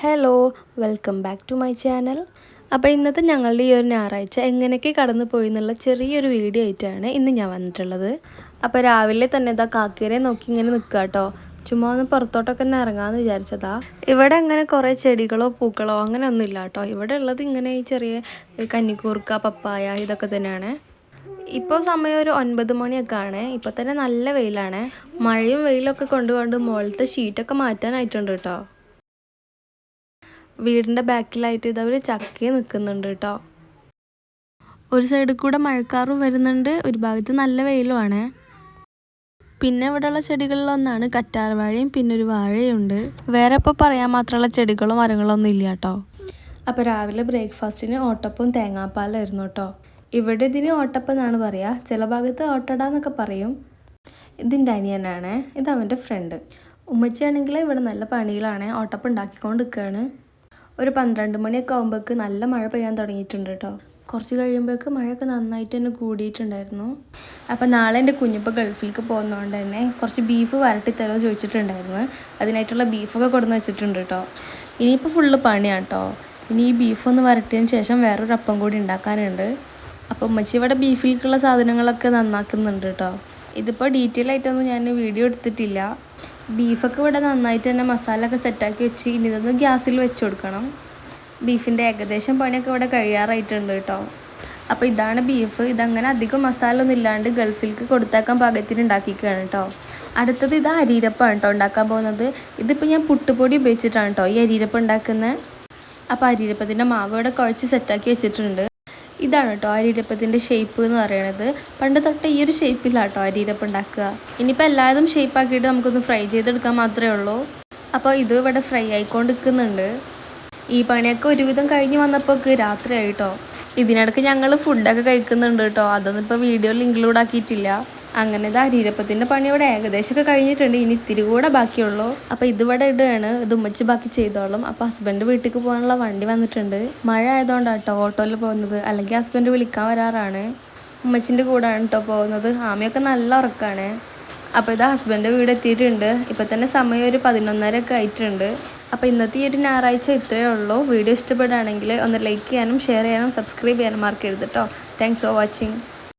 Hello, welcome back to my channel. അപ്പോൾ ഇന്നത്തെ ഞങ്ങളുടെ ഈ ഒരു ഞായറാഴ്ച എങ്ങനെയൊക്കെ കടന്നു പോയി എന്നുള്ള ചെറിയൊരു വീഡിയോ ആയിട്ടാണ് ഇന്ന് ഞാൻ വന്നിട്ടുള്ളത്. അപ്പോൾ രാവിലെ തന്നെ ഇതാ കാക്കേനെ നോക്കി ഇങ്ങനെ നിൽക്കുക കേട്ടോ. ചുമ്മാ ഒന്ന് പുറത്തോട്ടൊക്കെ ഒന്ന് ഇറങ്ങാമെന്ന് വിചാരിച്ചതാ. ഇവിടെ അങ്ങനെ കുറേ ചെടികളോ പൂക്കളോ അങ്ങനെ ഒന്നുമില്ല കേട്ടോ. ഇവിടെ ഉള്ളത് ഇങ്ങനെ ഈ ചെറിയ കന്നിക്കൂർക്ക, പപ്പായ ഇതൊക്കെ തന്നെയാണ്. ഇപ്പോൾ സമയം ഒരു 9 മണിയൊക്കെ ആണ്. ഇപ്പോൾ തന്നെ നല്ല വെയിലാണ്. മഴയും വെയിലൊക്കെ കൊണ്ടുകൊണ്ട് മുകളിലത്തെ ഷീറ്റൊക്കെ മാറ്റാനായിട്ടുണ്ട് കേട്ടോ. വീടിൻ്റെ ബാക്കിലായിട്ട് ഇതവർ ചക്കയും നിൽക്കുന്നുണ്ട് കേട്ടോ. ഒരു സൈഡിൽ കൂടെ മഴക്കാറും വരുന്നുണ്ട്, ഒരു ഭാഗത്ത് നല്ല വെയിലുമാണ്. പിന്നെ ഇവിടെയുള്ള ചെടികളിലൊന്നാണ് കറ്റാർവാഴയും പിന്നെ ഒരു വാഴയുണ്ട്. വേറെ ഇപ്പോൾ പറയാൻ മാത്രമുള്ള ചെടികളോ മരങ്ങളോ ഒന്നും ഇല്ല കേട്ടോ. അപ്പോൾ രാവിലെ ബ്രേക്ക്ഫാസ്റ്റിന് ഓട്ടപ്പവും തേങ്ങാപ്പാലായിരുന്നു കേട്ടോ. ഇവിടെ ഇതിന് ഓട്ടപ്പം എന്നാണ് പറയുക, ചില ഭാഗത്ത് ഓട്ടട എന്നൊക്കെ പറയും. ഇതിൻ്റെ അനിയനാണ്, ഇത് അവൻ്റെ ഫ്രണ്ട്. ഉമ്മച്ചിയാണെങ്കിൽ ഇവിടെ നല്ല പണിയിലാണ്, ഓട്ടപ്പം ഉണ്ടാക്കിക്കൊണ്ട് നിൽക്കുകയാണ്. ഒരു 12 മണിയൊക്കെ ആകുമ്പോഴേക്ക് നല്ല മഴ പെയ്യാൻ തുടങ്ങിയിട്ടുണ്ട് കേട്ടോ. കുറച്ച് കഴിയുമ്പോഴേക്ക് മഴയൊക്കെ നന്നായിട്ട് തന്നെ കൂടിയിട്ടുണ്ടായിരുന്നു. അപ്പോൾ നാളെ എൻ്റെ കുഞ്ഞിപ്പോൾ ഗൾഫിലേക്ക് പോകുന്നതുകൊണ്ട് തന്നെ കുറച്ച് ബീഫ് വരട്ടി തരുമോ ചോദിച്ചിട്ടുണ്ടായിരുന്നു. അതിനായിട്ടുള്ള ബീഫൊക്കെ കൊടുന്ന് വെച്ചിട്ടുണ്ട് കേട്ടോ. ഇനിയിപ്പോൾ ഫുള്ള് പണിയാണ് കേട്ടോ. ഇനി ഈ ബീഫൊന്ന് വരട്ടിയതിന് ശേഷം വേറൊരു അപ്പം കൂടി ഉണ്ടാക്കാനുണ്ട്. അപ്പോൾ ഉമ്മച്ചി ഇവിടെ ബീഫിലേക്കുള്ള സാധനങ്ങളൊക്കെ നന്നാക്കുന്നുണ്ട് കേട്ടോ. ഇതിപ്പോൾ ഡീറ്റെയിൽ ആയിട്ടൊന്നും ഞാൻ വീഡിയോ എടുത്തിട്ടില്ല. ബീഫൊക്കെ ഇവിടെ നന്നായിട്ട് തന്നെ മസാല ഒക്കെ സെറ്റാക്കി വെച്ച് ഇനി ഇതൊന്ന് ഗ്യാസിൽ വെച്ച് കൊടുക്കണം. ബീഫിൻ്റെ ഏകദേശം പണിയൊക്കെ ഇവിടെ കഴിയാറായിട്ടുണ്ട് കേട്ടോ. അപ്പോൾ ഇതാണ് ബീഫ്. ഇതങ്ങനെ അധികം മസാല ഒന്നും ഇല്ലാണ്ട് ഗൾഫിലേക്ക് കൊടുത്തേക്കാൻ പാകത്തിന് ഉണ്ടാക്കിക്കുകയാണ് കേട്ടോ. അടുത്തത് ഇത് അരിയിരപ്പാണ് കേട്ടോ ഉണ്ടാക്കാൻ പോകുന്നത്. ഇതിപ്പോൾ ഞാൻ പുട്ടുപൊടി ഉപയോഗിച്ചിട്ടാണ് കേട്ടോ ഈ അരിയിരപ്പം ഉണ്ടാക്കുന്നത്. അപ്പോൾ അരിയിരപ്പത്തിൻ്റെ മാവ് ഇവിടെ കുഴച്ച് സെറ്റാക്കി വെച്ചിട്ടുണ്ട്. ഇതാണ് കേട്ടോ അരിയിരപ്പത്തിൻ്റെ ഷേപ്പ് എന്ന് പറയണത്. പണ്ട് തൊട്ട് ഈ ഒരു ഷേപ്പിലാണ് കേട്ടോ അരിയിരപ്പം ഉണ്ടാക്കുക. ഇനിയിപ്പോൾ എല്ലാതും ഷേപ്പാക്കിയിട്ട് നമുക്കൊന്ന് ഫ്രൈ ചെയ്തെടുക്കാൻ മാത്രമേ ഉള്ളൂ. അപ്പോൾ ഇതും ഇവിടെ ഫ്രൈ ആയിക്കൊണ്ടിരിക്കുന്നുണ്ട്. ഈ പണിയൊക്കെ ഒരുവിധം കഴിഞ്ഞ് വന്നപ്പോൾ രാത്രിയായി കേട്ടോ. ഇതിനിടയ്ക്ക് ഞങ്ങൾ ഫുഡൊക്കെ കഴിക്കുന്നുണ്ട് കേട്ടോ. അതൊന്നും ഇപ്പോൾ വീഡിയോയിൽ ഇൻക്ലൂഡ് ആക്കിയിട്ടില്ല. അങ്ങനെ ഇത് അരിയിരപ്പത്തിൻ്റെ പണി ഇവിടെ ഏകദേശമൊക്കെ കഴിഞ്ഞിട്ടുണ്ട്. ഇനി ഇത്തിരി കൂടെ ബാക്കിയുള്ളൂ. അപ്പോൾ ഇതിവിടെ ഇടുകയാണ്, ഇത് ഉമ്മച്ചി ബാക്കി ചെയ്തോളും. അപ്പോൾ ഹസ്ബൻഡ് വീട്ടിലേക്ക് പോകാനുള്ള വണ്ടി വന്നിട്ടുണ്ട്. മഴ ആയതുകൊണ്ടാണ് കേട്ടോ ഓട്ടോയിൽ പോകുന്നത്, അല്ലെങ്കിൽ ഹസ്ബൻഡ് വിളിക്കാൻ വരാറാണ്. ഉമ്മച്ചിൻ്റെ കൂടെയാണ് കേട്ടോ പോകുന്നത്. ആമയൊക്കെ നല്ല ഉറക്കമാണ്. അപ്പോൾ ഇത് ഹസ്ബൻഡ് വീട് എത്തിയിട്ടുണ്ട്. ഇപ്പോൾ തന്നെ സമയം ഒരു 11:30 ഒക്കെ ആയിട്ടുണ്ട്. അപ്പോൾ ഇന്നത്തെ ഈ ഒരു ഞായറാഴ്ച ഇത്രയേ ഉള്ളൂ. വീഡിയോ ഇഷ്ടപ്പെടുകയാണെങ്കിൽ ഒന്ന് ലൈക്ക് ചെയ്യാനും ഷെയർ ചെയ്യാനും സബ്സ്ക്രൈബ് ചെയ്യാനും മറക്കരുത് കേട്ടോ. Thanks for watching.